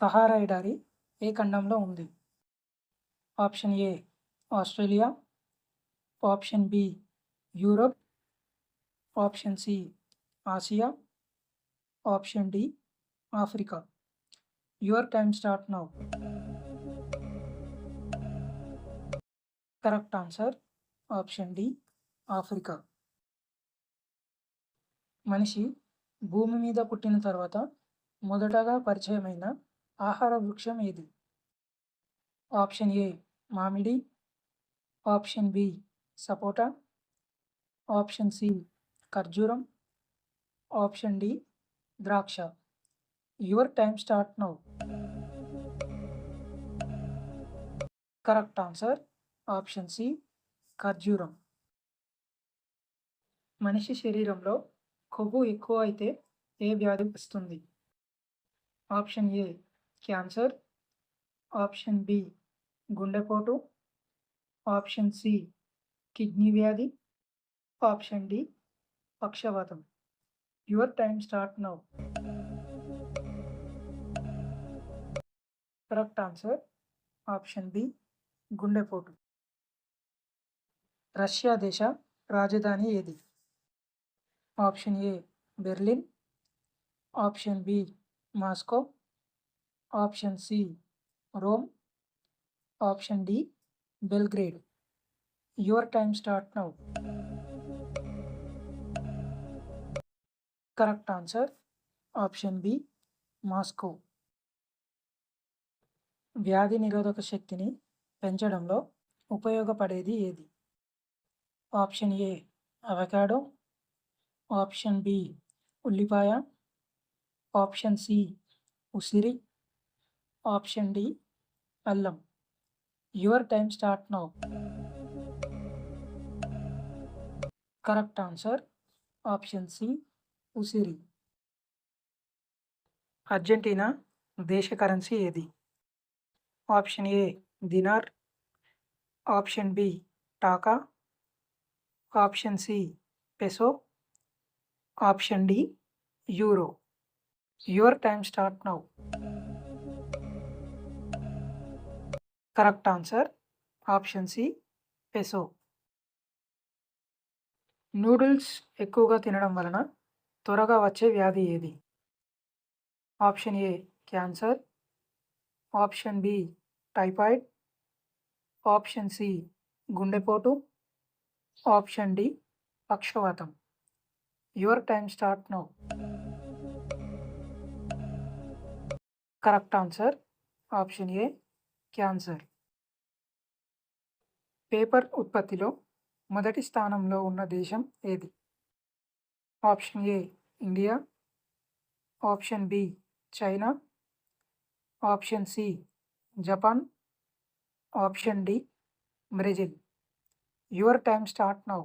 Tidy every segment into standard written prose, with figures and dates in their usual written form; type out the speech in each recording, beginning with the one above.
Sahara ఎడారి ఏ ఖండంలో ఉంది? Option A Australia, option B Europe, option C Asia, option D Africa. Your time start now. Correct answer option D Africa. మనిషి భూమి మీద పుట్టిన తర్వాత మొదటగా పరిచయమైన ఆహార వృక్షం ఏది? ఆప్షన్ ఏ మామిడి, ఆప్షన్ బి సపోటా, ఆప్షన్ సి ఖర్జూరం, ఆప్షన్ డి ద్రాక్ష. Your time start now. Correct answer option C ఖర్జూరం. మనిషి శరీరంలో కొవ్వు ఎక్కువ అయితే ఏ వ్యాధి వస్తుంది? Option A cancer, option B గుండెపోటు, ఆప్షన్ సి కిడ్నీ వ్యాధి, ఆప్షన్ డి పక్షవాతం. Your time start now. Correct answer option B గుండెపోటు. రష్యా దేశ రాజధాని ఏది? Option A Berlin, option B Moscow, option C Rome, option D Belgrade. Your time start now. Correct answer option B Moscow. వ్యాధి నిరోధక శక్తిని పెంచడంలో ఉపయోగపడేది ఏది? Option A avocado, option B ఉల్లిపాయ, ఆప్షన్ సి ఉసిరి, ఆప్షన్ డి అల్లం. Your time start now. Correct answer option C ఉసిరి. అర్జెంటీనా దేశ కరెన్సీ ఏది? Option A dinar, option B taka, option C peso, option D euro. Your time start now. Correct answer option C peso. Noodles ఎక్కువగా తినడం వలన త్వరగా వచ్చే వ్యాధి ఏది? Option A cancer, option B typhoid, option C గుండెపోటు, option D పక్షవాతం. Your time start now. Correct answer option A cancer. Paper ఉత్పత్తిలో మొదటి స్థానంలో ఉన్న దేశం ఏది? Option A India, option B China, option C Japan, option D Brazil. Your time start now.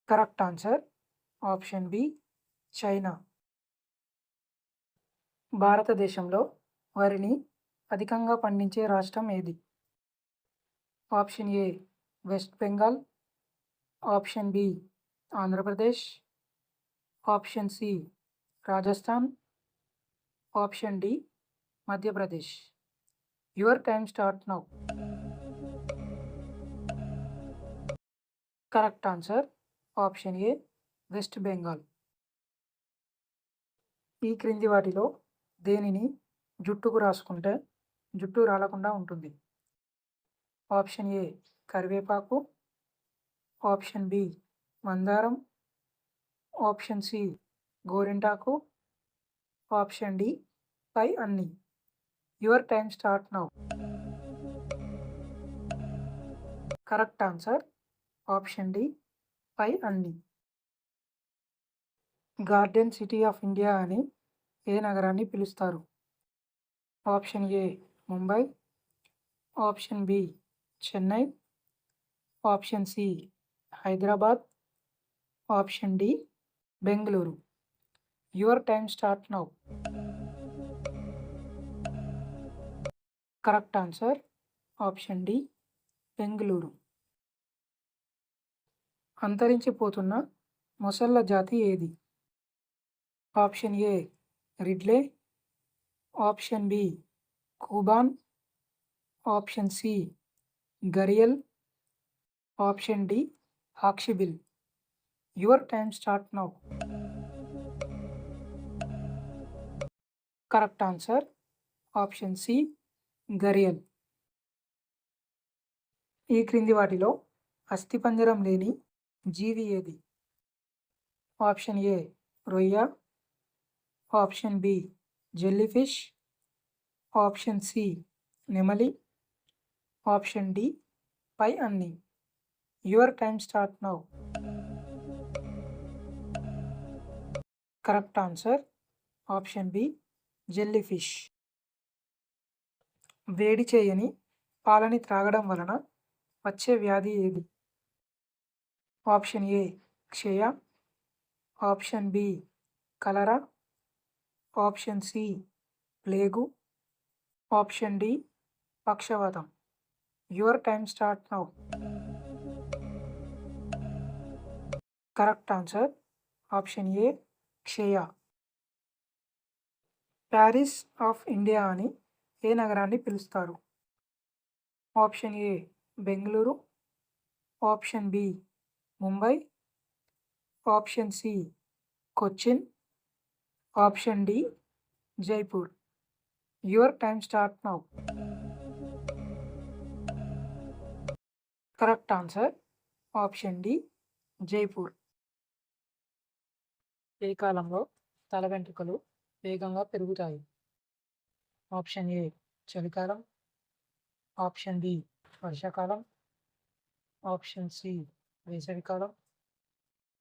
Correct answer option B China. భారతదేశంలో వరిని అధికంగా పండించే రాష్ట్రం ఏది? Option A west Bengal, option B Andhra Pradesh, option C Rajasthan, option D Madhya Pradesh. Your time start now. Correct answer option A west Bengal. ఈ క్రింది వాటిలో దేనిని జుట్టుకు రాసుకుంటే జుట్టు రాలకుండా ఉంటుంది? ఆప్షన్ ఏ కరివేపాకు, ఆప్షన్ బి మందారం, ఆప్షన్ సి గోరింటాకు, ఆప్షన్ డి పై అన్ని. Your time start now. Correct answer option D పై అన్ని. గార్డెన్ సిటీ ఆఫ్ ఇండియా అని ఏ నగరాన్ని పిలుస్తారు? Option A Mumbai, option B Chennai, option C Hyderabad, option D Bengaluru. Your time start now. Correct answer option D Bengaluru. అంతరించిపోతున్న మొసళ్ళ జాతి ఏది? Option A ridley, option B Cuban, option C gharial, option D hawksbill. Your time start now. Correct answer option C gharial. ఈ క్రింది వాటిలో అస్థిపంజరం లేని జీవి ఏది? Option A రొయ్య, option B jellyfish, option C నెమలి, ఆప్షన్ డి పై అన్ని. Your time start now. Correct answer option B jellyfish. వేడి చేయని పాలని త్రాగడం వలన వచ్చే వ్యాధి ఏది? ఆప్షన్ ఏ క్షయ, option B cholera, option C plague, option D పక్షవాతం. Your time start now. Correct answer option A క్షయ. ప్యారిస్ ఆఫ్ ఇండియా అని ఏ నగరాన్ని పిలుస్తారు? Option A Bengaluru, option B Mumbai, option C Cochin, option D Jaipur. Your time start now. Correct answer option D Jaipur. ఏ కాలంలో తల వెంట్రుకలు వేగంగా పెరుగుతాయి? ఆప్షన్ ఏ చలికాలం, ఆప్షన్ బి వర్షాకాలం, ఆప్షన్ సి వేసవికాలం,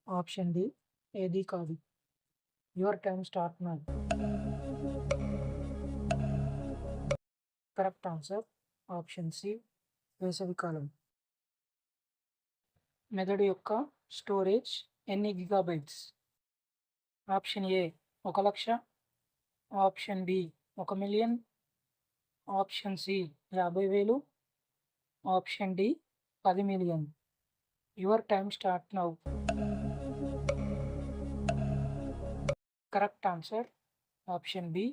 ఆప్షన్ డి ఏది కాదు. Your time start now. Correct answer option C వేసవికాలం. మెదడు యొక్క స్టోరేజ్ ఎన్ని gigabytes? Option A 1,00,000, option B 1,000,000, option C 50,000, option D 10,000,000. Your time start now. Correct answer option B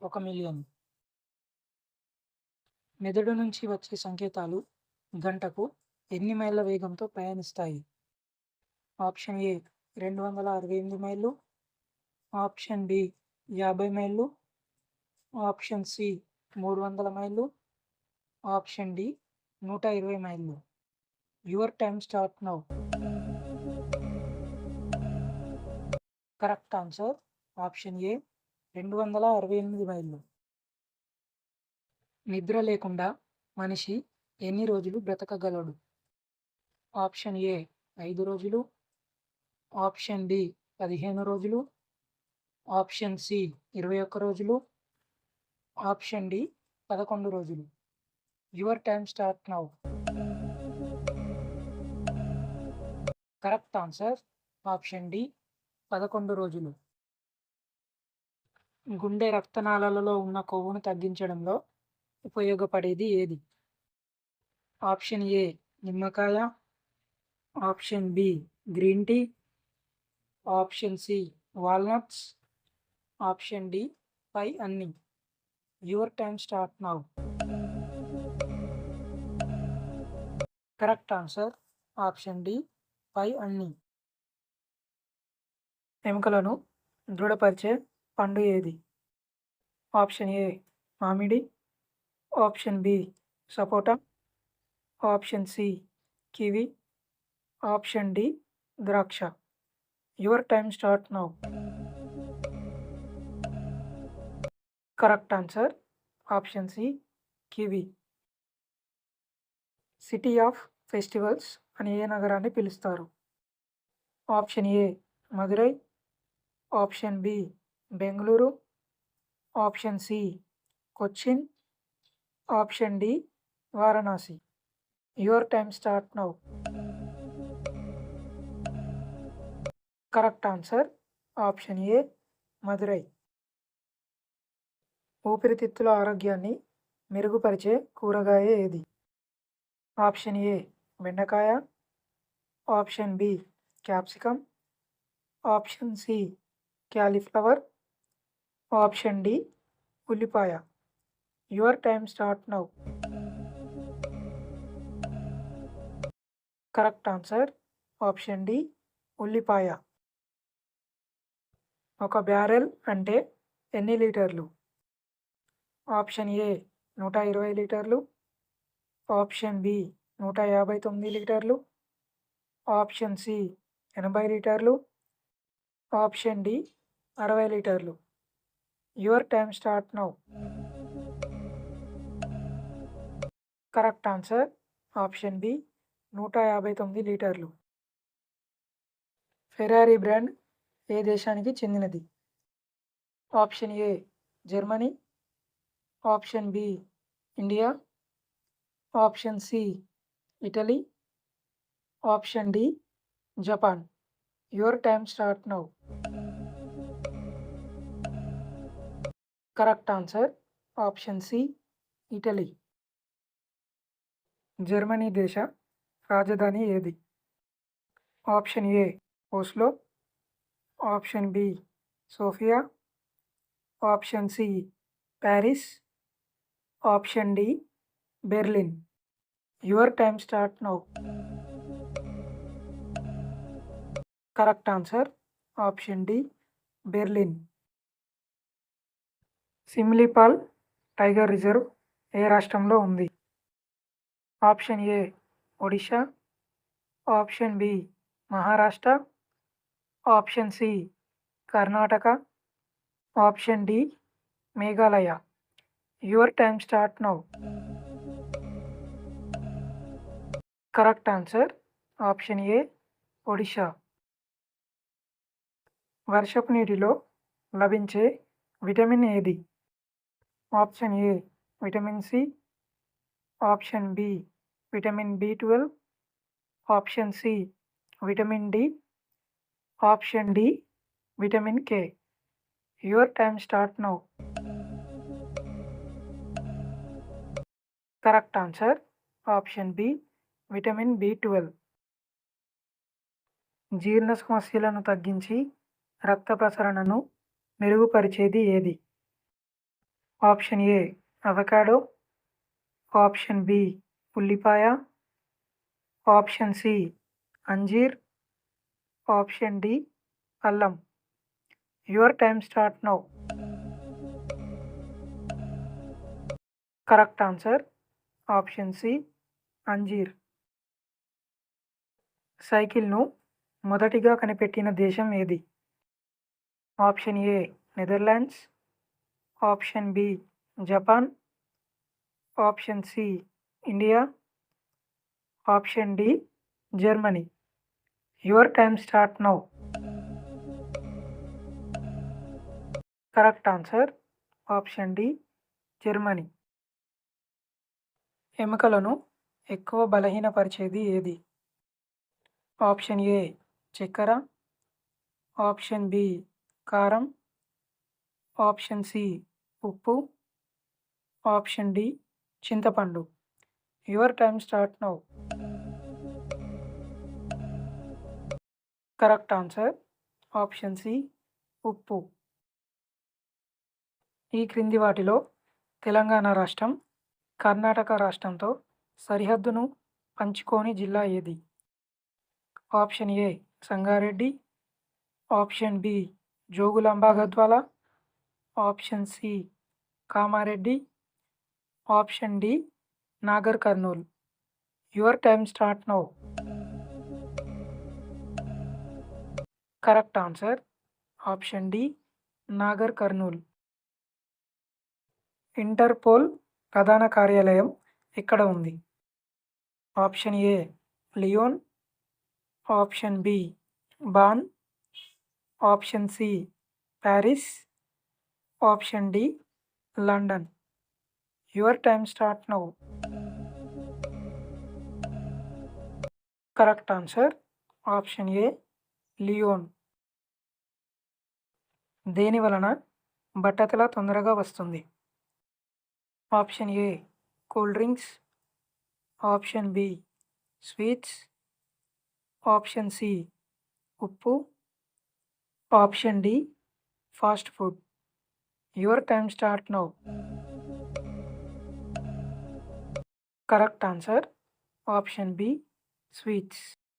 1,000,000. మెదడు నుంచి వచ్చే సంకేతాలు గంటకు ఎన్ని మైళ్ళ వేగంతో ప్రయాణిస్తాయి? ఆప్షన్ ఏ 268 మైళ్ళు, ఆప్షన్ బి 50 మైళ్ళు, ఆప్షన్ సి 300 మైళ్ళు, ఆప్షన్ డి 120 మైళ్ళు. Your time start now. Correct answer option ఏ 268 మైళ్ళు. నిద్ర లేకుండా మనిషి ఎన్ని రోజులు బ్రతకగలడు? ఆప్షన్ ఏ 5 రోజులు, ఆప్షన్ బి 15 రోజులు, ఆప్షన్ సి 21 రోజులు, ఆప్షన్ డి 11 రోజులు. Your time start now. Correct answer option D 11 రోజులు. గుండె రక్తనాళాలలో ఉన్న కొవ్వును తగ్గించడంలో ఉపయోగపడేది ఏది? ఆప్షన్ ఏ నిమ్మకాయ, option B green tea, option C walnuts, option D పై అన్ని. Your time start now. Correct answer option D పై అన్ని. ఎముకలను దృఢపరిచే పండు ఏది? ఆప్షన్ ఏ మామిడి, ఆప్షన్ బి సపోటా, option C kiwi, option D ద్రాక్ష. Your time start now. Correct answer option C kiwi. City of festivals అని ఏ నగరాన్ని పిలుస్తారు? Option A Madurai, option B Bengaluru, option C Cochin, option D Varanasi. Your time start now. Correct answer option A Madurai. ఊపిరితిత్తుల ఆరోగ్యాన్ని మెరుగుపరిచే కూరగాయ ఏది? ఆప్షన్ ఏ బెండకాయ, option B capsicum, option C cauliflower. Option D ఉల్లిపాయ. Your time start now. Correct answer option D ఉల్లిపాయ. ఒక barrel అంటే ఎన్ని లీటర్లు? ఆప్షన్ ఏ 120 లీటర్లు. ఆప్షన్ బి 159 లీటర్లు. ఆప్షన్ సి 80 లీటర్లు. ఆప్షన్ డి 60 లీటర్లు. Your time start now. Correct answer option B 159 లీటర్లు. ఫెరారీ బ్రాండ్ ఏ దేశానికి చెందినది? Option A Germany. Option B India. Option C Italy. Option D Japan. Your time start now. Correct answer option C Italy. Germany దేశ రాజధాని ఏది? Option A Oslo. Option B Sofia. Option C Paris. Option D Berlin. Your time start now. Correct answer option D Berlin. Similipal tiger reserve ఏ రాష్ట్రంలో ఉంది? Option A Odisha. Option B Maharashtra. Option C Karnataka. Option D Meghalaya. Your time start now. Correct answer option A Odisha. వర్షపు నీటిలో లభించే vitamin ఏది? Option A vitamin C. Option B vitamin B12. Option C vitamin D. Option D vitamin K. Your time start now. Correct answer option B vitamin B12. జీర్ణ సమస్యలను తగ్గించి రక్త ప్రసరణను మెరుగుపరిచేది ఏది? Option A avocado. Option B ఉల్లిపాయ. Option C అంజీర్. Option D అల్లం. Your time start now. Correct answer option C అంజీర్. సైకిల్ను మొదటిగా కనిపెట్టిన దేశం ఏది? Option A Netherlands. Option B Japan. Option C India. Option D Germany. Your time start now. Correct answer option D Germany. ఎముకలను ఎక్కువ బలహీనపరిచేది ఏది? ఆప్షన్ ఏ చక్కెర. ఆప్షన్ బి కారం. ఆప్షన్ సి ఉప్పు. ఆప్షన్ డి చింతపండు. Your time start now. Correct answer option C ఉప్పు. ఈ క్రింది వాటిలో తెలంగాణ రాష్ట్రం కర్ణాటక రాష్ట్రంతో సరిహద్దును పంచుకోని జిల్లా ఏది? Option A Sangareddy. Option B Jogulamba Gadwal. Option C Kamareddy. Option D Nagar Kurnool. Your time start now. Correct answer option D Nagar Kurnool. Interpol ప్రధాన కార్యాలయం ఎక్కడ ఉంది? Option A Lyon. Option B Bonn. Option C Paris. Option D London. Your time start now. Correct answer option A Lyon. దేని వలన బట్టతల తొందరగా వస్తుంది? Option A cool drinks. Option B sweets. Option C ఉప్పు. Option D fast food. Your time start now. Correct answer option B sweets.